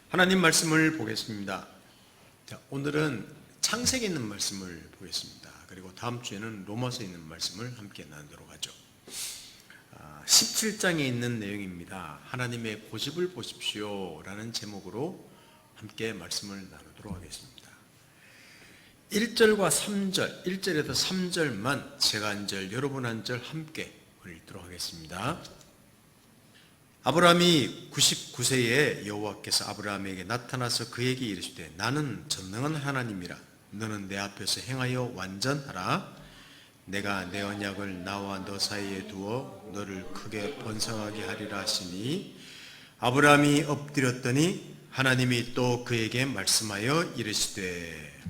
하나님 말씀을 보겠습니다. 자, 오늘은 창세기에 있는 말씀을 보겠습니다. 그리고 다음 주에는 로마서에 있는 말씀을 함께 나누도록 하죠. 17장에 있는 내용입니다. 하나님의 고집을 보십시오 라는 제목으로 함께 말씀을 나누도록 하겠습니다. 1절과 3절, 1절에서 3절만 제가 한 절, 여러분 한 절 함께 읽도록 하겠습니다. 아브라함이 99세에 여호와께서 아브라함에게 나타나서 그에게 이르시되 나는 전능한 하나님이라 너는 내 앞에서 행하여 완전하라. 내가 내 언약을 나와 너 사이에 두어 너를 크게 번성하게 하리라 하시니 아브라함이 엎드렸더니 하나님이 또 그에게 말씀하여 이르시되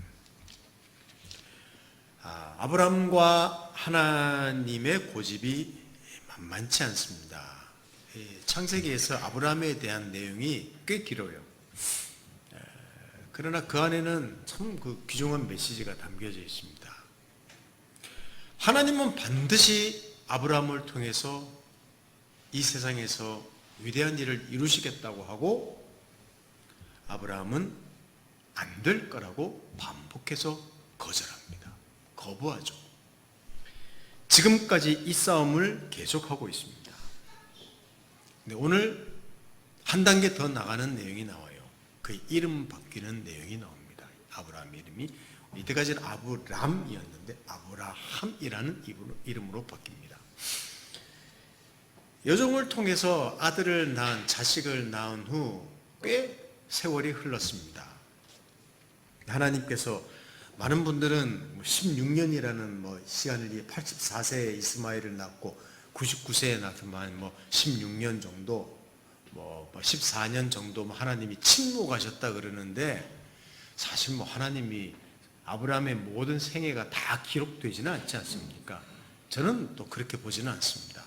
아브라함과 하나님의 고집이 만만치 않습니다. 창세기에서 아브라함에 대한 내용이 꽤 길어요. 그러나 그 안에는 참 그 귀중한 메시지가 담겨져 있습니다. 하나님은 반드시 아브라함을 통해서 이 세상에서 위대한 일을 이루시겠다고 하고 아브라함은 안 될 거라고 반복해서 거절합니다. 거부하죠. 지금까지 이 싸움을 계속하고 있습니다. 근데 오늘 한 단계 더 나가는 내용이 나와요. 그 이름 바뀌는 내용이 나옵니다. 아브라함 이름이 이때까지는 아브람이었는데 아브라함이라는 이름으로 바뀝니다. 여종을 통해서 아들을 낳은 자식을 낳은 후 꽤 세월이 흘렀습니다. 하나님께서 많은 분들은 16년이라는 시간을 84세에 이스마엘을 낳고 99세에 낳지만 16년 정도 14년 정도 하나님이 침묵하셨다 그러는데 사실 하나님이 아브라함의 모든 생애가 다 기록되지는 않지 않습니까? 저는 또 그렇게 보지는 않습니다.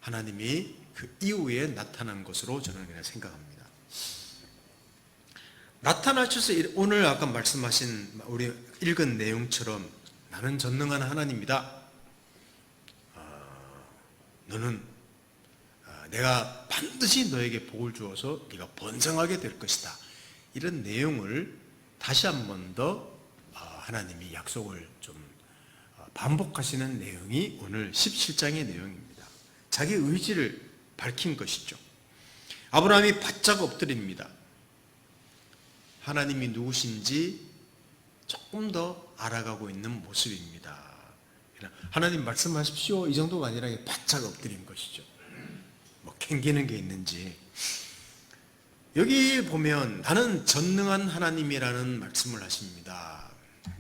하나님이 그 이후에 나타난 것으로 저는 그냥 생각합니다. 나타나셔서 오늘 아까 말씀하신 우리 읽은 내용처럼 나는 전능한 하나님이다. 너는 내가 반드시 너에게 복을 주어서 네가 번성하게 될 것이다. 이런 내용을 다시 한 번 더 하나님이 약속을 좀 반복하시는 내용이 오늘 17장의 내용입니다. 자기 의지를 밝힌 것이죠. 아브라함이 바짝 엎드립니다. 하나님이 누구신지 조금 더 알아가고 있는 모습입니다. 하나님 말씀하십시오 이 정도가 아니라 바짝 엎드린 것이죠. 캥기는 게 있는지. 여기 보면 나는 전능한 하나님이라는 말씀을 하십니다.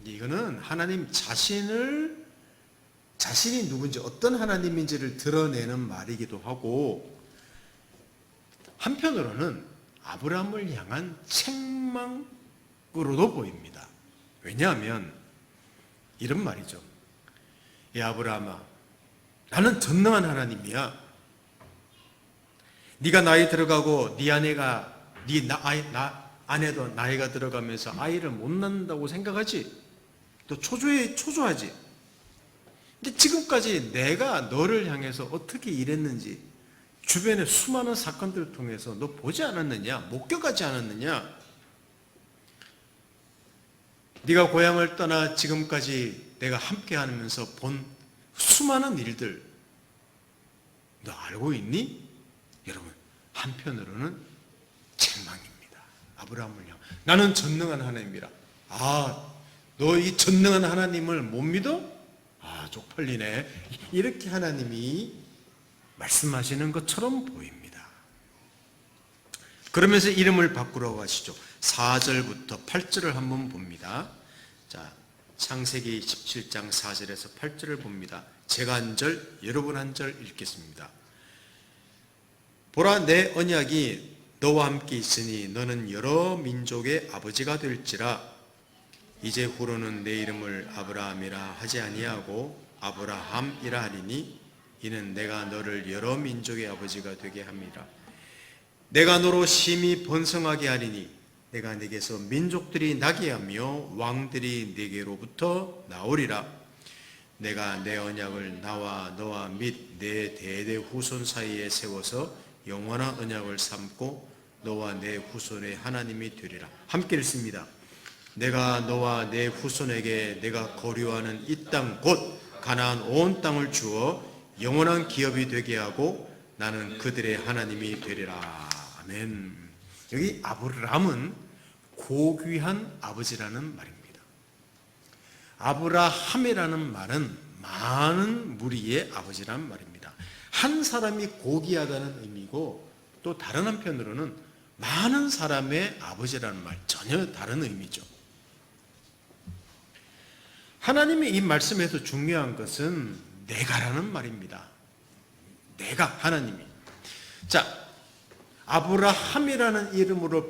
이거는 하나님 자신이 누군지 어떤 하나님인지를 드러내는 말이기도 하고 한편으로는 아브라함을 향한 책망으로도 보입니다. 왜냐하면 이런 말이죠. 야 아브라함아, 나는 전능한 하나님이야. 네가 나이 들어가고 네 아내도 나이가 들어가면서 아이를 못 낳는다고 생각하지? 또 초조하지? 근데 지금까지 내가 너를 향해서 어떻게 일했는지 주변의 수많은 사건들을 통해서 너 보지 않았느냐? 목격하지 않았느냐? 네가 고향을 떠나 지금까지 내가 함께 하면서 본 수많은 일들 너 알고 있니? 여러분, 한편으로는 책망입니다. 아브라함을 향 나는 전능한 하나님이라. 너 이 전능한 하나님을 못 믿어? 쪽팔리네. 이렇게 하나님이 말씀하시는 것처럼 보입니다. 그러면서 이름을 바꾸라고 하시죠. 4절부터 8절을 한번 봅니다. 자, 창세기 17장 4절에서 8절을 봅니다. 제가 한 절, 여러분 한 절 읽겠습니다. 보라, 내 언약이 너와 함께 있으니 너는 여러 민족의 아버지가 될지라. 이제 후로는 내 이름을 아브라함이라 하지 아니하고 아브라함이라 하리니 이는 내가 너를 여러 민족의 아버지가 되게 함이라. 내가 너로 심히 번성하게 하리니 내가 네게서 민족들이 나게 하며 왕들이 네게로부터 나오리라. 내가 내 언약을 나와 너와 및 내 대대 후손 사이에 세워서 영원한 언약을 삼고 너와 내 후손의 하나님이 되리라. 함께 읽습니다. 내가 너와 내 후손에게 내가 거류하는 이 땅 곧 가나안 온 땅을 주어 영원한 기업이 되게 하고 나는 그들의 하나님이 되리라. 아멘. 여기 아브라함은 고귀한 아버지라는 말입니다. 아브라함이라는 말은 많은 무리의 아버지라는 말입니다. 한 사람이 고귀하다는 의미고 또 다른 한편으로는 많은 사람의 아버지라는 말, 전혀 다른 의미죠. 하나님의 이 말씀에서 중요한 것은 내가라는 말입니다. 내가, 하나님이. 자, 아브라함이라는 이름으로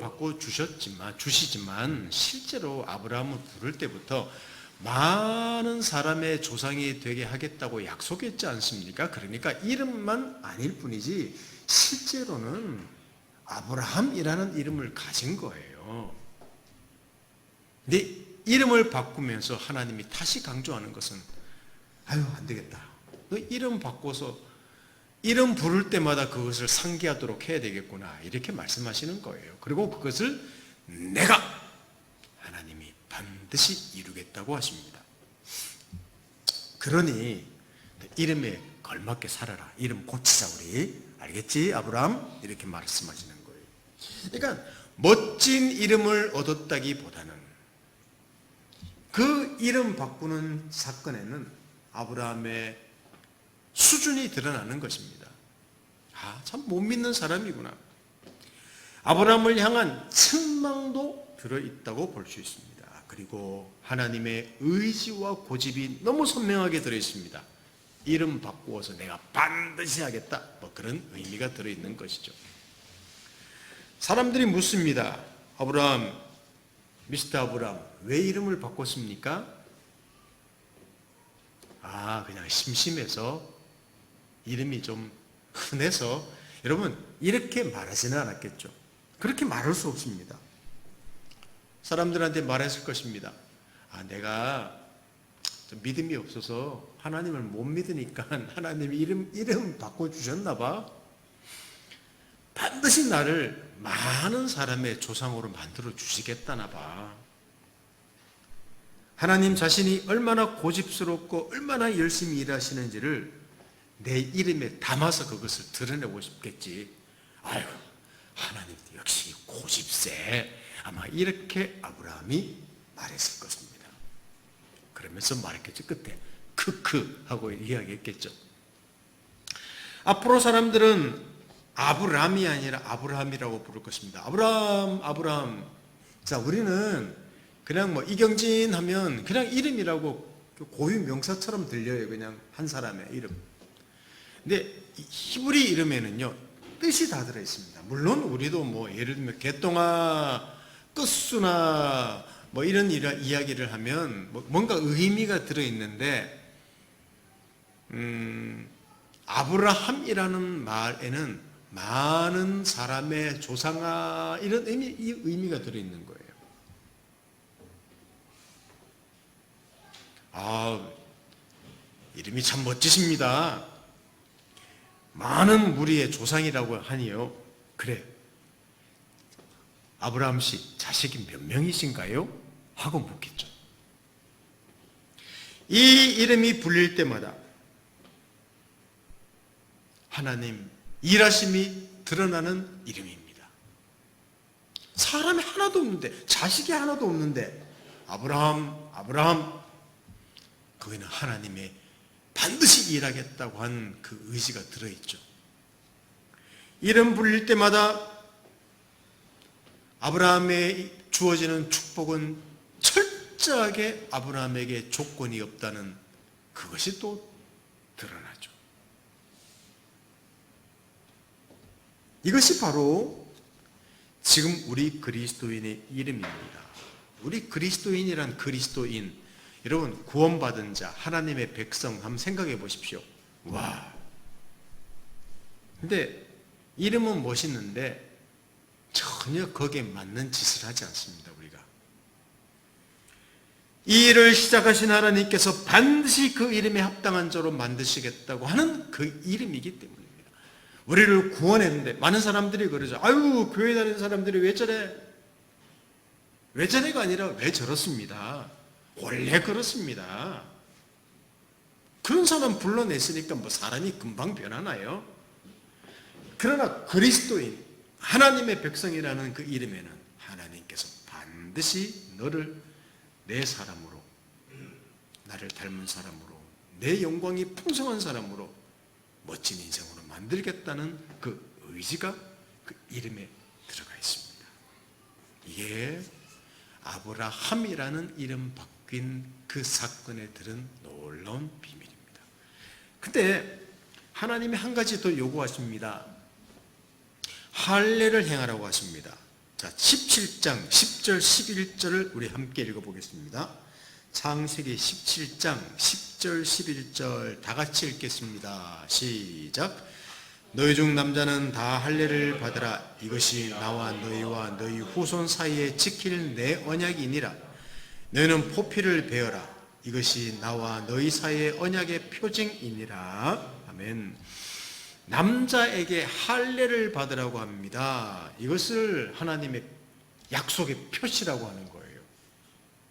주시지만 실제로 아브라함을 부를 때부터 많은 사람의 조상이 되게 하겠다고 약속했지 않습니까? 그러니까 이름만 아닐 뿐이지 실제로는 아브라함이라는 이름을 가진 거예요. 근데 이름을 바꾸면서 하나님이 다시 강조하는 것은 안 되겠다. 너 이름 바꿔서 이름 부를 때마다 그것을 상기하도록 해야 되겠구나. 이렇게 말씀하시는 거예요. 그리고 그것을 내가 하나님이 반드시 이루겠다고 하십니다. 그러니 이름에 걸맞게 살아라. 이름 고치자 우리. 알겠지? 아브라함? 이렇게 말씀하시는 거예요. 그러니까 멋진 이름을 얻었다기보다는 그 이름 바꾸는 사건에는 아브라함의 수준이 드러나는 것입니다. 참 못 믿는 사람이구나. 아브라함을 향한 책망도 들어있다고 볼 수 있습니다. 그리고 하나님의 의지와 고집이 너무 선명하게 들어있습니다. 이름 바꾸어서 내가 반드시 하겠다. 그런 의미가 들어있는 것이죠. 사람들이 묻습니다. 아브라함, 미스터 아브라함, 왜 이름을 바꿨습니까? 그냥 심심해서, 이름이 좀 흔해서. 여러분, 이렇게 말하지는 않았겠죠. 그렇게 말할 수 없습니다. 사람들한테 말했을 것입니다. 내가 좀 믿음이 없어서 하나님을 못 믿으니까 하나님이 이름 바꿔주셨나 봐. 반드시 나를 많은 사람의 조상으로 만들어 주시겠다나 봐. 하나님 자신이 얼마나 고집스럽고 얼마나 열심히 일하시는지를 내 이름에 담아서 그것을 드러내고 싶겠지. 하나님 역시 고집세. 아마 이렇게 아브라함이 말했을 것입니다. 그러면서 말했겠죠. 끝에 크크 하고 이야기했겠죠. 앞으로 사람들은 아브람이 아니라 아브라함이라고 부를 것입니다. 아브라함. 자, 우리는 그냥 이경진 하면 그냥 이름이라고 고유 명사처럼 들려요. 그냥 한 사람의 이름. 근데 히브리 이름에는요, 뜻이 다 들어있습니다. 물론 우리도 예를 들면 개똥아, 끝수나 이런 이야기를 하면 뭔가 의미가 들어있는데, 아브라함이라는 말에는 많은 사람의 조상아, 이런 의미가 들어있는 거예요. 이름이 참 멋지십니다. 많은 무리의 조상이라고 하니요. 그래, 아브라함 씨 자식이 몇 명이신가요? 하고 묻겠죠. 이 이름이 불릴 때마다 하나님 일하심이 드러나는 이름입니다. 사람이 하나도 없는데, 자식이 하나도 없는데 아브라함, 거기는 하나님의 반드시 일하겠다고 한 그 의지가 들어있죠. 이름 불릴 때마다 아브라함에 주어지는 축복은 철저하게 아브라함에게 조건이 없다는 그것이 또 드러나죠. 이것이 바로 지금 우리 그리스도인의 이름입니다. 우리 그리스도인이란 그리스도인, 여러분 구원받은 자, 하나님의 백성 한번 생각해 보십시오. 근데 이름은 멋있는데 전혀 거기에 맞는 짓을 하지 않습니다. 우리가 이 일을 시작하신 하나님께서 반드시 그 이름에 합당한 자로 만드시겠다고 하는 그 이름이기 때문입니다. 우리를 구원했는데 많은 사람들이 그러죠. 아유, 교회 다니는 사람들이 왜 저래? 왜 저래가 아니라 왜 저렇습니다. 원래 그렇습니다. 그런 사람 불러냈으니까 뭐 사람이 금방 변하나요? 그러나 그리스도인, 하나님의 백성이라는 그 이름에는 하나님께서 반드시 너를 내 사람으로, 나를 닮은 사람으로, 내 영광이 풍성한 사람으로 멋진 인생으로 만들겠다는 그 의지가 그 이름에 들어가 있습니다. 이게 아브라함이라는 이름 바뀐 그 사건에 들은 놀라운 비밀입니다. 근데 하나님이 한 가지 더 요구하십니다. 할례를 행하라고 하십니다. 자, 17장 10절 11절을 우리 함께 읽어보겠습니다. 창세기 17장 10절 11절 다 같이 읽겠습니다. 시작. 너희 중 남자는 다 할례를 받으라. 이것이 나와 너희와 너희 후손 사이에 지킬 내 언약이니라. 너희는 포피를 베어라. 이것이 나와 너희 사이의 언약의 표징이니라. 아멘. 남자에게 할례를 받으라고 합니다. 이것을 하나님의 약속의 표시라고 하는 거예요.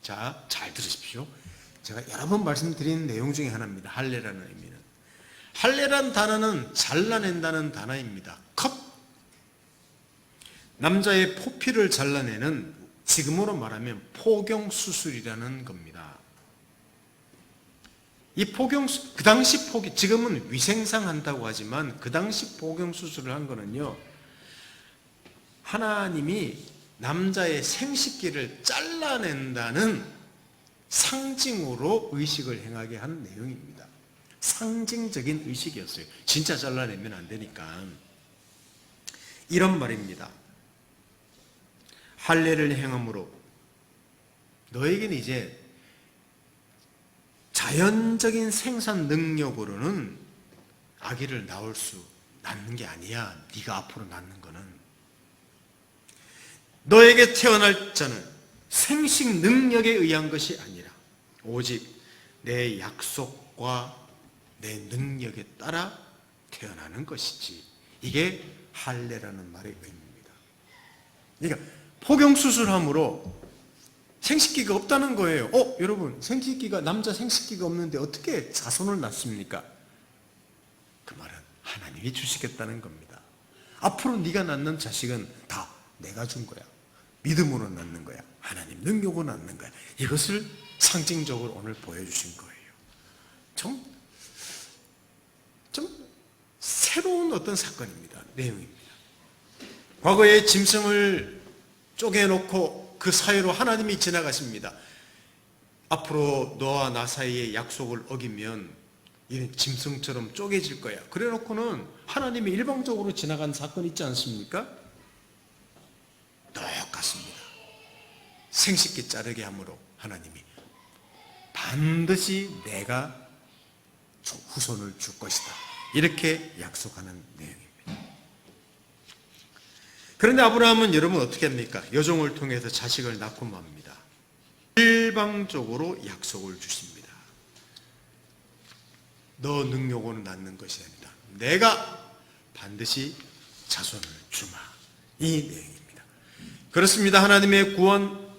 자, 잘 들으십시오. 제가 여러 번 말씀드린 내용 중에 하나입니다. 할례라는 의미는. 할례란 단어는 잘라낸다는 단어입니다. 컷. 남자의 포피를 잘라내는, 지금으로 말하면 포경수술이라는 겁니다. 이 그 당시 지금은 위생상 한다고 하지만 그 당시 포경수술을 한 거는요, 하나님이 남자의 생식기를 잘라낸다는 상징으로 의식을 행하게 한 내용입니다. 상징적인 의식이었어요. 진짜 잘라내면 안 되니까. 이런 말입니다. 할례를 행함으로 너에게는 이제 자연적인 생산 능력으로는 아기를 낳는 게 아니야. 네가 앞으로 낳는 거는. 너에게 태어날 자는 생식 능력에 의한 것이 아니라 오직 내 약속과 내 능력에 따라 태어나는 것이지. 이게 할례라는 말의 의미입니다. 그러니까 포경수술함으로 생식기가 없다는 거예요. 여러분, 남자 생식기가 없는데 어떻게 자손을 낳습니까? 그 말은 하나님이 주시겠다는 겁니다. 앞으로 네가 낳는 자식은 다 내가 준 거야. 믿음으로 낳는 거야. 하나님 능력으로 낳는 거야. 이것을 상징적으로 오늘 보여주신 거예요. 좀 새로운 어떤 사건입니다. 내용입니다. 과거에 짐승을 쪼개놓고 그 사이로 하나님이 지나가십니다. 앞으로 너와 나 사이의 약속을 어기면 이는 짐승처럼 쪼개질 거야. 그래 놓고는 하나님이 일방적으로 지나간 사건 있지 않습니까? 똑같습니다. 생식기 자르게 함으로 하나님이 반드시 내가 후손을 줄 것이다. 이렇게 약속하는 내용입니다. 그런데 아브라함은 여러분 어떻게 합니까? 여종을 통해서 자식을 낳고 맙니다. 일방적으로 약속을 주십니다. 너 능력으로 낳는 것이 아니다. 내가 반드시 자손을 주마. 이 내용입니다. 그렇습니다. 하나님의 구원,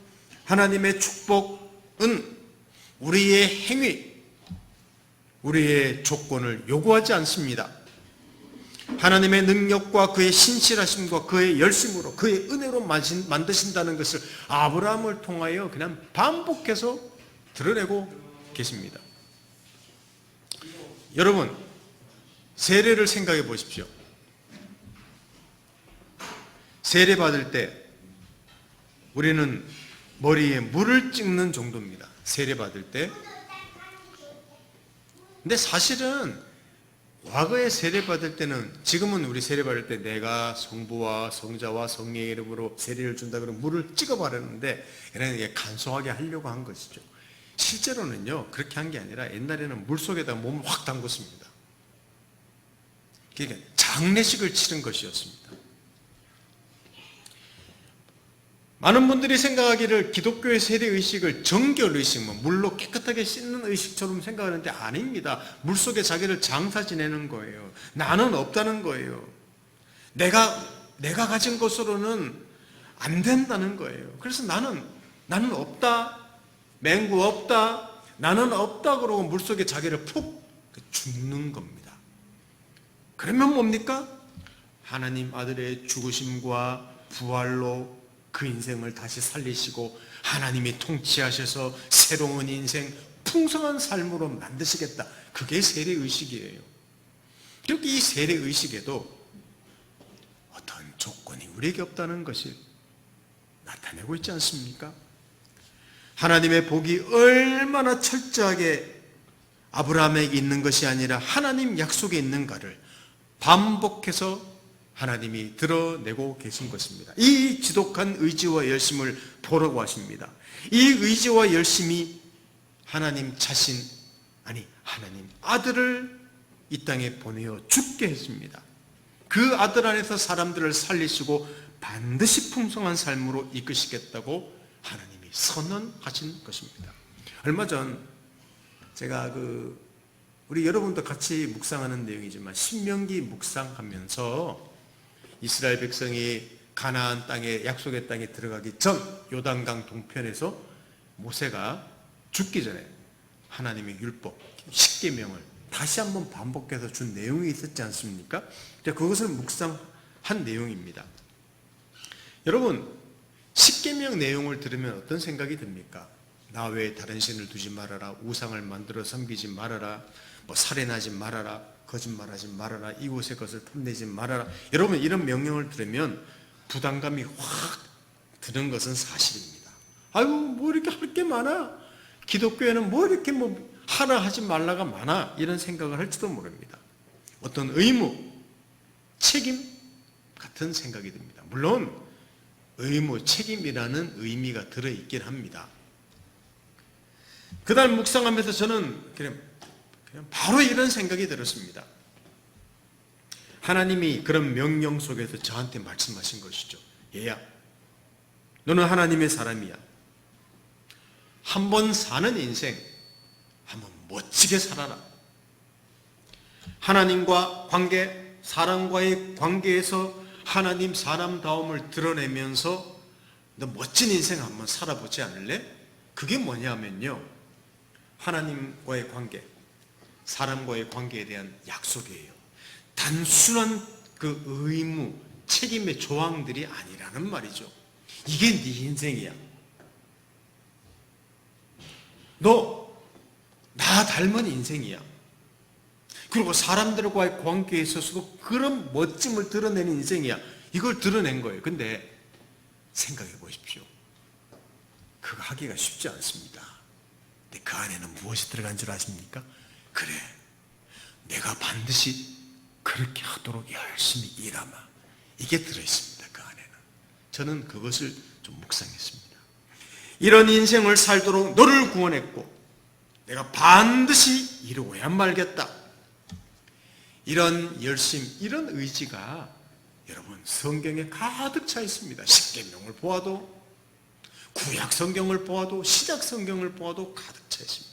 하나님의 축복은 우리의 행위, 우리의 조건을 요구하지 않습니다. 하나님의 능력과 그의 신실하심과 그의 열심으로 그의 은혜로 만드신다는 것을 아브라함을 통하여 그냥 반복해서 드러내고 계십니다. 여러분, 세례를 생각해 보십시오. 세례 받을 때 우리는 머리에 물을 찍는 정도입니다. 세례 받을 때. 근데 사실은 과거에 세례 받을 때는, 지금은 우리 세례 받을 때 내가 성부와 성자와 성령의 이름으로 세례를 준다 그러면 물을 찍어 바르는데, 이게 간소하게 하려고 한 것이죠. 실제로는요, 그렇게 한 게 아니라 옛날에는 물 속에다 몸을 확 담궜습니다. 그러니까 장례식을 치른 것이었습니다. 많은 분들이 생각하기를 기독교의 세례 의식을 정결 의식, 물로 깨끗하게 씻는 의식처럼 생각하는데 아닙니다. 물속에 자기를 장사 지내는 거예요. 나는 없다는 거예요. 내가 가진 것으로는 안 된다는 거예요. 그래서 나는 없다, 맹구 없다, 나는 없다 그러고 물속에 자기를 푹 죽는 겁니다. 그러면 뭡니까? 하나님 아들의 죽으심과 부활로 그 인생을 다시 살리시고 하나님이 통치하셔서 새로운 인생, 풍성한 삶으로 만드시겠다. 그게 세례의식이에요. 그리고 이 세례의식에도 어떤 조건이 우리에게 없다는 것을 나타내고 있지 않습니까? 하나님의 복이 얼마나 철저하게 아브라함에게 있는 것이 아니라 하나님 약속에 있는가를 반복해서 하나님이 드러내고 계신 것입니다. 이 지독한 의지와 열심을 보라고 하십니다. 이 의지와 열심이 하나님 자신, 하나님 아들을 이 땅에 보내어 죽게 했습니다. 그 아들 안에서 사람들을 살리시고 반드시 풍성한 삶으로 이끄시겠다고 하나님이 선언하신 것입니다. 얼마 전 제가 우리 여러분도 같이 묵상하는 내용이지만 신명기 묵상하면서 이스라엘 백성이 가나안 땅에, 약속의 땅에 들어가기 전 요단강 동편에서 모세가 죽기 전에 하나님의 율법, 십계명을 다시 한번 반복해서 준 내용이 있었지 않습니까? 그것을 묵상한 내용입니다. 여러분, 십계명 내용을 들으면 어떤 생각이 듭니까? 나 외에 다른 신을 두지 말아라, 우상을 만들어 섬기지 말아라, 살인하지 말아라, 거짓말하지 말아라, 이웃의 것을 탐내지 말아라. 여러분, 이런 명령을 들으면 부담감이 확 드는 것은 사실입니다. 아유, 뭐 이렇게 할 게 많아, 기독교에는 뭐 이렇게 하라 하지 말라가 많아, 이런 생각을 할지도 모릅니다. 어떤 의무, 책임 같은 생각이 듭니다. 물론 의무, 책임이라는 의미가 들어있긴 합니다. 그날 묵상하면서 저는 그냥 바로 이런 생각이 들었습니다. 하나님이 그런 명령 속에서 저한테 말씀하신 것이죠. 얘야, 너는 하나님의 사람이야. 한번 사는 인생 한번 멋지게 살아라. 하나님과 관계, 사람과의 관계에서 하나님 사람다움을 드러내면서 너 멋진 인생 한번 살아보지 않을래? 그게 뭐냐면요, 하나님과의 관계, 사람과의 관계에 대한 약속이에요. 단순한 그 의무, 책임의 조항들이 아니라는 말이죠. 이게 네 인생이야. 너 나 닮은 인생이야. 그리고 사람들과의 관계에 있어서도 그런 멋짐을 드러내는 인생이야. 이걸 드러낸 거예요. 근데 생각해 보십시오. 그거 하기가 쉽지 않습니다. 근데 그 안에는 무엇이 들어간 줄 아십니까? 그래, 내가 반드시 그렇게 하도록 열심히 일하마, 이게 들어있습니다. 그 안에는. 저는 그것을 좀 묵상했습니다. 이런 인생을 살도록 너를 구원했고 내가 반드시 이루어야 말겠다, 이런 열심, 이런 의지가 여러분 성경에 가득 차 있습니다. 십계명을 보아도, 구약 성경을 보아도, 시작 성경을 보아도 가득 차 있습니다.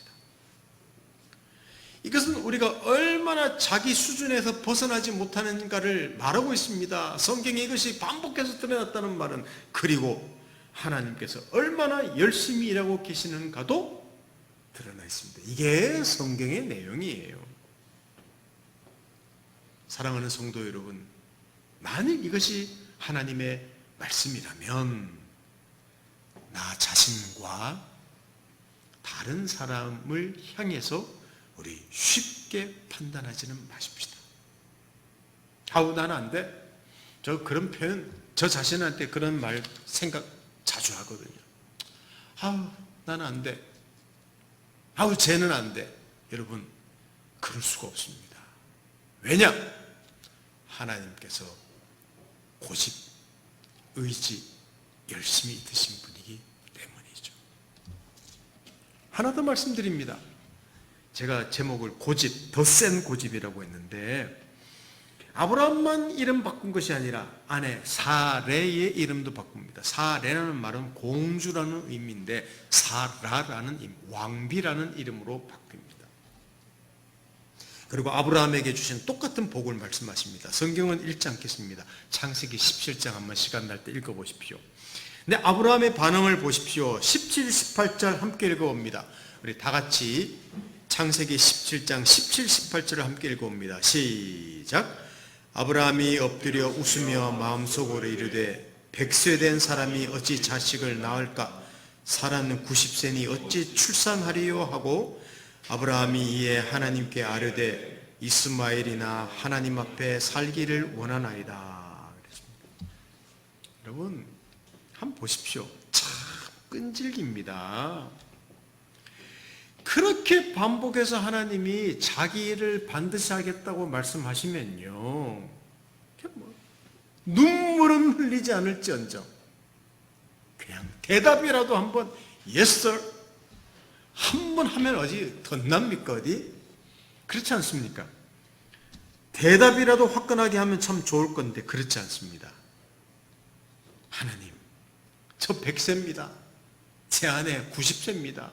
이것은 우리가 얼마나 자기 수준에서 벗어나지 못하는가를 말하고 있습니다. 성경에 이것이 반복해서 드러났다는 말은, 그리고 하나님께서 얼마나 열심히 일하고 계시는가도 드러나 있습니다. 이게 성경의 내용이에요. 사랑하는 성도 여러분, 만일 이것이 하나님의 말씀이라면 나 자신과 다른 사람을 향해서 우리 쉽게 판단하지는 마십시다. 아우, 나는 안 돼. 저 그런 표현, 저 자신한테 그런 말 생각 자주 하거든요. 아우, 나는 안 돼. 아우, 쟤는 안 돼. 여러분, 그럴 수가 없습니다. 왜냐? 하나님께서 고집, 의지, 열심히 드신 분이기 때문이죠. 하나 더 말씀드립니다. 제가 제목을 고집, 더 센 고집이라고 했는데, 아브라함만 이름 바꾼 것이 아니라 아내 사레의 이름도 바꿉니다. 사레라는 말은 공주라는 의미인데 사라라는 왕비라는 이름으로 바뀝니다. 그리고 아브라함에게 주신 똑같은 복을 말씀하십니다. 성경은 읽지 않겠습니다. 창세기 17장 한번 시간 날 때 읽어보십시오. 근데 아브라함의 반응을 보십시오. 17, 18절 함께 읽어봅니다. 우리 다 같이 창세기 17장 17, 18절을 함께 읽어봅니다. 시작. 아브라함이 엎드려 웃으며 마음속으로 이르되 100세 된 사람이 어찌 자식을 낳을까? 사라는 90세니 어찌 출산하리요? 하고 아브라함이 이에 하나님께 아뢰되 이스마엘이나 하나님 앞에 살기를 원하나이다. 그랬습니다. 여러분 한번 보십시오. 참 끈질깁니다. 그렇게 반복해서 하나님이 자기 일을 반드시 하겠다고 말씀하시면요, 눈물은 흘리지 않을지언정 그냥 대답이라도 한번 Yes sir 한번 하면 어디 덧납니까? 어디? 그렇지 않습니까? 대답이라도 화끈하게 하면 참 좋을 건데 그렇지 않습니다. 하나님, 저 100세입니다. 제 아내 90세입니다.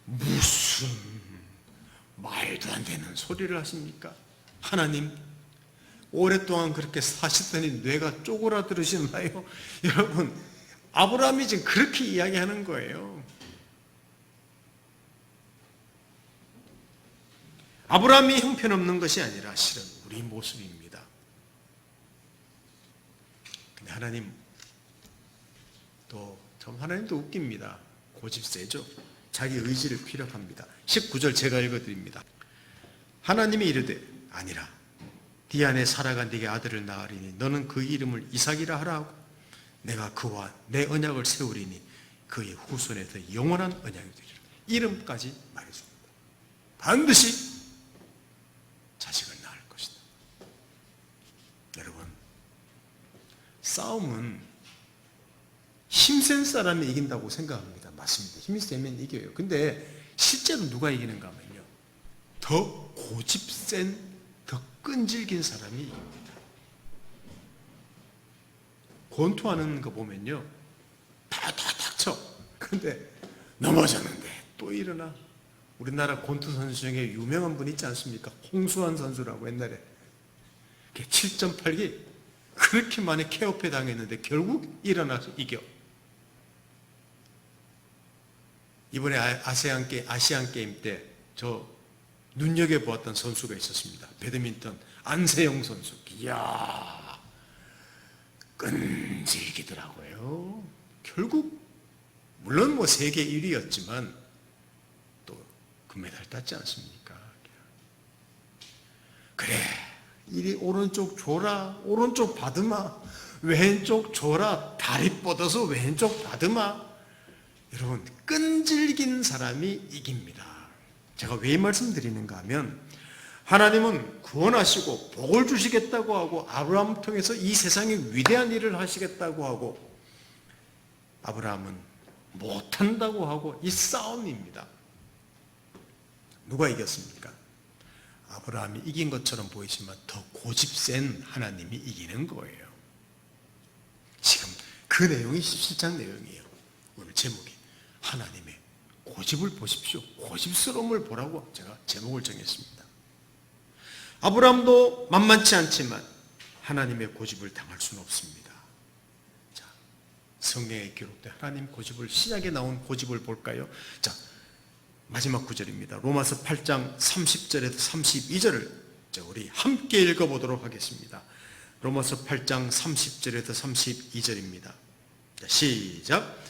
무슨 말도 안 되는 소리를 하십니까? 하나님, 오랫동안 그렇게 사시더니 뇌가 쪼그라들으시나요? 여러분, 아브라함이 지금 그렇게 이야기하는 거예요. 아브라함이 형편없는 것이 아니라 실은 우리 모습입니다. 근데 하나님 하나님도 웃깁니다. 고집 세죠. 자기 의지를 피력합니다. 19절 제가 읽어드립니다. 하나님이 이르되 아니라 네 아내 사라가 네게 아들을 낳으리니 너는 그 이름을 이삭이라 하라 하고 내가 그와 내 언약을 세우리니 그의 후손에서 영원한 언약이 되리라. 이름까지 말해줍니다. 반드시 자식을 낳을 것이다. 여러분, 싸움은 힘센 사람이 이긴다고 생각합니다. 맞습니다. 힘이 세면 이겨요. 근데 실제로 누가 이기는가 하면요, 더 고집 센, 더 끈질긴 사람이 이깁니다. 권투하는 거 보면요, 탁탁탁 쳐. 근데 넘어졌는데 또 일어나. 우리나라 권투 선수 중에 유명한 분 있지 않습니까? 홍수환 선수라고 옛날에 7.8기 그렇게 많이 케어패 당했는데 결국 일어나서 이겨. 이번에 아시안 게임 때 저 눈여겨보았던 선수가 있었습니다. 배드민턴 안세영 선수. 이야, 끈질기더라고요. 결국 물론 뭐 세계 1위였지만 또 금메달 땄지 않습니까? 그래, 이리 오른쪽 줘라, 오른쪽 받으마, 왼쪽 줘라, 다리 뻗어서 왼쪽 받으마. 여러분, 끈질긴 사람이 이깁니다. 제가 왜 말씀드리는가 하면, 하나님은 구원하시고 복을 주시겠다고 하고 아브라함을 통해서 이 세상에 위대한 일을 하시겠다고 하고, 아브라함은 못한다고 하고 이 싸움입니다. 누가 이겼습니까? 아브라함이 이긴 것처럼 보이지만 더 고집센 하나님이 이기는 거예요. 지금 그 내용이 17장 내용이에요. 오늘 제목이 하나님의 고집을 보십시오. 고집스러움을 보라고 제가 제목을 정했습니다. 아브라함도 만만치 않지만 하나님의 고집을 당할 수는 없습니다. 자, 성경에 기록된 하나님 고집을, 시작에 나온 고집을 볼까요? 자, 마지막 구절입니다. 로마서 8장 30절에서 32절을 우리 함께 읽어보도록 하겠습니다. 로마서 8장 30절에서 32절입니다. 시작.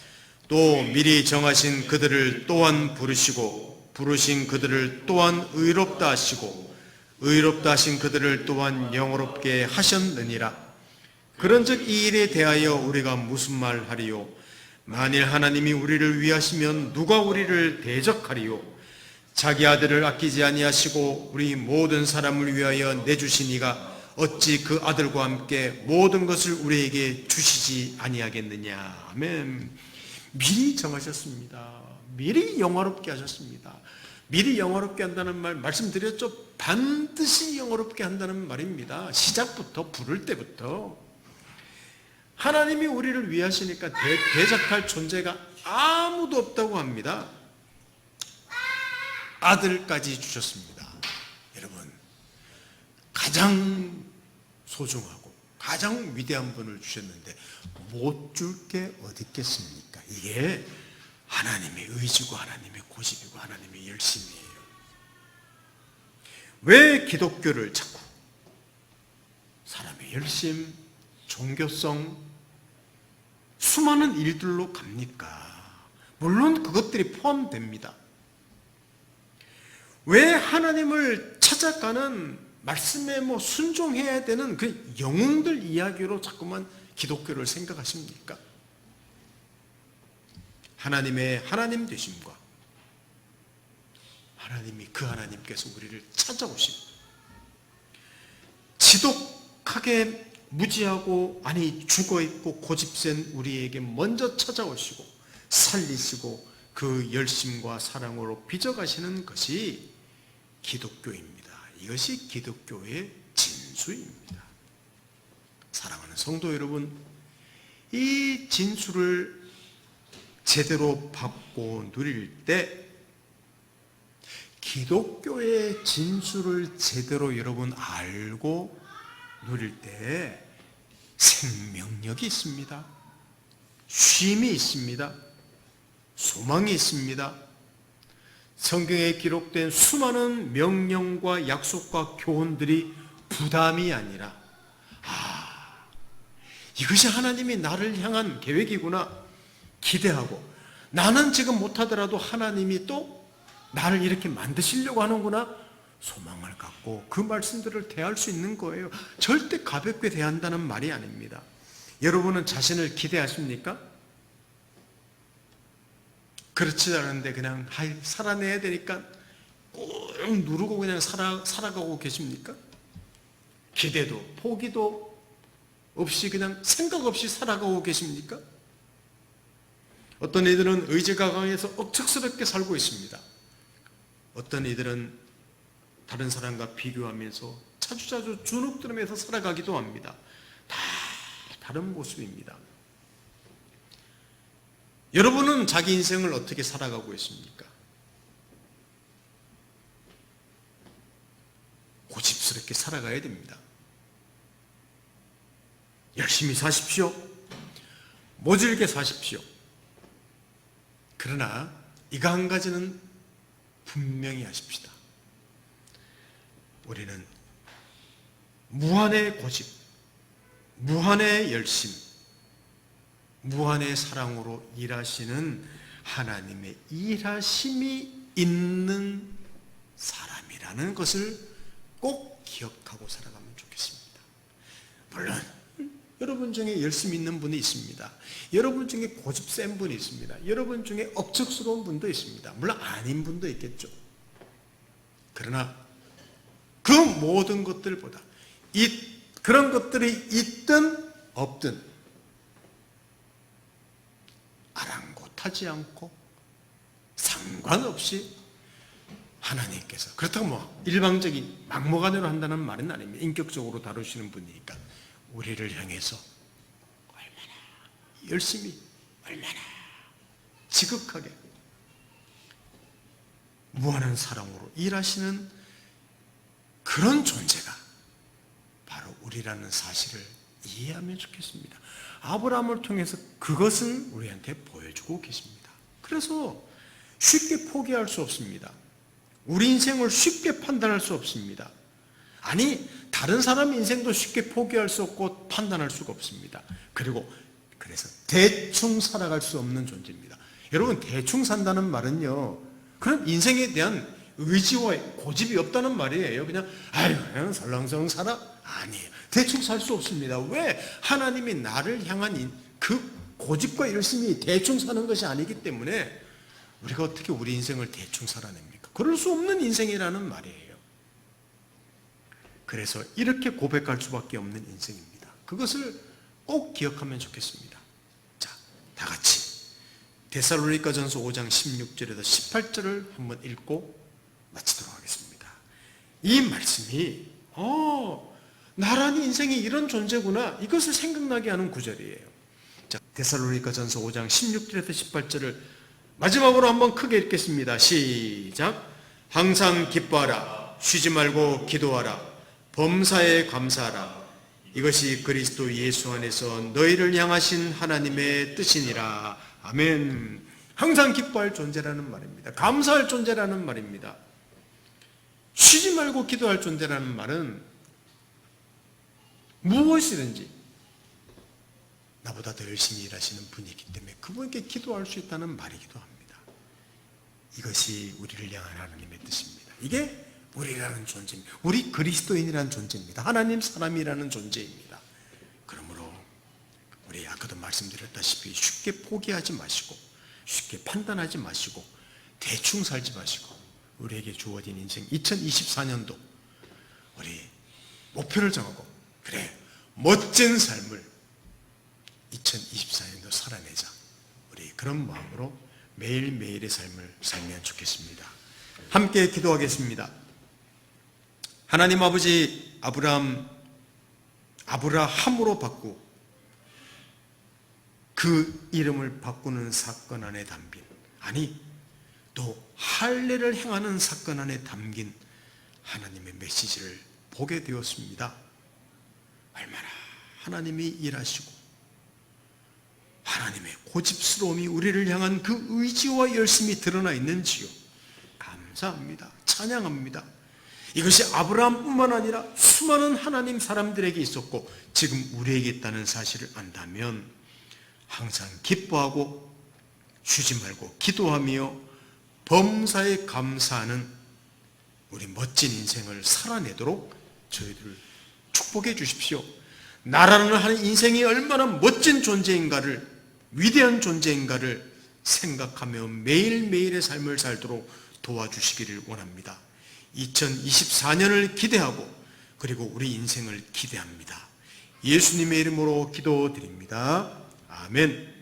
또 미리 정하신 그들을 또한 부르시고 부르신 그들을 또한 의롭다 하시고 의롭다 하신 그들을 또한 영어롭게 하셨느니라. 그런즉 이 일에 대하여 우리가 무슨 말 하리요? 만일 하나님이 우리를 위하시면 누가 우리를 대적하리요? 자기 아들을 아끼지 아니하시고 우리 모든 사람을 위하여 내주신 이가 어찌 그 아들과 함께 모든 것을 우리에게 주시지 아니하겠느냐. 아멘. 미리 정하셨습니다. 미리 영화롭게 하셨습니다. 미리 영화롭게 한다는 말 말씀드렸죠. 반드시 영화롭게 한다는 말입니다. 시작부터, 부를 때부터. 하나님이 우리를 위하시니까 대적할 존재가 아무도 없다고 합니다. 아들까지 주셨습니다. 여러분, 가장 소중하고 가장 위대한 분을 주셨는데 못 줄 게 어디 있겠습니까? 이게 하나님의 의지고 하나님의 고집이고 하나님의 열심이에요. 왜 기독교를 자꾸 사람의 열심, 종교성, 수많은 일들로 갑니까? 물론 그것들이 포함됩니다. 왜 하나님을 찾아가는 말씀에 순종해야 되는 그 영웅들 이야기로 자꾸만 기독교를 생각하십니까? 하나님의 하나님 되심과 하나님이 그 하나님께서 우리를 찾아오심, 지독하게 무지하고 죽어있고 고집센 우리에게 먼저 찾아오시고 살리시고 그 열심과 사랑으로 빚어가시는 것이 기독교입니다. 이것이 기독교의 진수입니다. 사랑하는 성도 여러분, 이 진수를 제대로 받고 누릴 때, 기독교의 진수를 제대로 여러분 알고 누릴 때 생명력이 있습니다. 쉼이 있습니다. 소망이 있습니다. 성경에 기록된 수많은 명령과 약속과 교훈들이 부담이 아니라 이것이 하나님이 나를 향한 계획이구나 기대하고, 나는 지금 못하더라도 하나님이 또 나를 이렇게 만드시려고 하는구나 소망을 갖고 그 말씀들을 대할 수 있는 거예요. 절대 가볍게 대한다는 말이 아닙니다. 여러분은 자신을 기대하십니까? 그렇지 않은데 그냥 살아내야 되니까 꾹 누르고 그냥 살아가고 계십니까? 기대도 포기도 없이 그냥 생각 없이 살아가고 계십니까? 어떤 이들은 의지가 강해서 억척스럽게 살고 있습니다. 어떤 이들은 다른 사람과 비교하면서 자주자주 주눅들면서 살아가기도 합니다. 다 다른 모습입니다. 여러분은 자기 인생을 어떻게 살아가고 있습니까? 고집스럽게 살아가야 됩니다. 열심히 사십시오. 모질게 사십시오. 그러나 이거 한 가지는 분명히 하십시다. 우리는 무한의 고집, 무한의 열심, 무한의 사랑으로 일하시는 하나님의 일하심이 있는 사람이라는 것을 꼭 기억하고 살아가면 좋겠습니다. 물론 여러분 중에 열심히 있는 분이 있습니다. 여러분 중에 고집 센 분이 있습니다. 여러분 중에 억척스러운 분도 있습니다. 물론 아닌 분도 있겠죠. 그러나 그 모든 것들보다 그런 것들이 있든 없든 아랑곳하지 않고 상관없이 하나님께서, 그렇다고 일방적인 막무가내로 한다는 말은 아닙니다. 인격적으로 다루시는 분이니까 우리를 향해서 얼마나 열심히, 얼마나 지극하게 무한한 사랑으로 일하시는 그런 존재가 바로 우리라는 사실을 이해하면 좋겠습니다. 아브라함을 통해서 그것을 우리한테 보여주고 계십니다. 그래서 쉽게 포기할 수 없습니다. 우리 인생을 쉽게 판단할 수 없습니다. 아니, 다른 사람 인생도 쉽게 포기할 수 없고 판단할 수가 없습니다. 그래서 대충 살아갈 수 없는 존재입니다. 여러분, 대충 산다는 말은요, 그런 인생에 대한 의지와 고집이 없다는 말이에요. 그냥 설렁설렁 살아? 아니에요. 대충 살 수 없습니다. 왜? 하나님이 나를 향한 그 고집과 열심이 대충 사는 것이 아니기 때문에 우리가 어떻게 우리 인생을 대충 살아냅니까? 그럴 수 없는 인생이라는 말이에요. 그래서 이렇게 고백할 수밖에 없는 인생입니다. 그것을 꼭 기억하면 좋겠습니다. 자, 다 같이 데살로니가전서 5장 16절에서 18절을 한번 읽고 마치도록 하겠습니다. 이 말씀이 나라는 인생이 이런 존재구나, 이것을 생각나게 하는 구절이에요. 자, 데살로니가전서 5장 16절에서 18절을 마지막으로 한번 크게 읽겠습니다. 시작. 항상 기뻐하라, 쉬지 말고 기도하라, 범사에 감사하라. 이것이 그리스도 예수 안에서 너희를 향하신 하나님의 뜻이니라. 아멘. 항상 기뻐할 존재라는 말입니다. 감사할 존재라는 말입니다. 쉬지 말고 기도할 존재라는 말은 무엇이든지 나보다 더 열심히 일하시는 분이기 때문에 그분께 기도할 수 있다는 말이기도 합니다. 이것이 우리를 향한 하나님의 뜻입니다. 이게 우리라는 존재입니다. 우리 그리스도인이라는 존재입니다. 하나님 사람이라는 존재입니다. 그러므로 우리 아까도 말씀드렸다시피 쉽게 포기하지 마시고 쉽게 판단하지 마시고 대충 살지 마시고 우리에게 주어진 인생 2024년도 우리 목표를 정하고 그래 멋진 삶을 2024년도 살아내자. 우리 그런 마음으로 매일매일의 삶을 살면 좋겠습니다. 함께 기도하겠습니다. 하나님 아버지, 아브라함으로 바꾸고 그 이름을 바꾸는 사건 안에 담긴, 아니 또 할례를 행하는 사건 안에 담긴 하나님의 메시지를 보게 되었습니다. 얼마나 하나님이 일하시고 하나님의 고집스러움이 우리를 향한 그 의지와 열심이 드러나 있는지요. 감사합니다. 찬양합니다. 이것이 아브라함뿐만 아니라 수많은 하나님 사람들에게 있었고 지금 우리에게 있다는 사실을 안다면 항상 기뻐하고 쉬지 말고 기도하며 범사에 감사하는 우리 멋진 인생을 살아내도록 저희들을 축복해 주십시오. 나라는 한 인생이 얼마나 멋진 존재인가를, 위대한 존재인가를 생각하며 매일매일의 삶을 살도록 도와주시기를 원합니다. 2024년을 기대하고 그리고 우리 인생을 기대합니다. 예수님의 이름으로 기도드립니다. 아멘.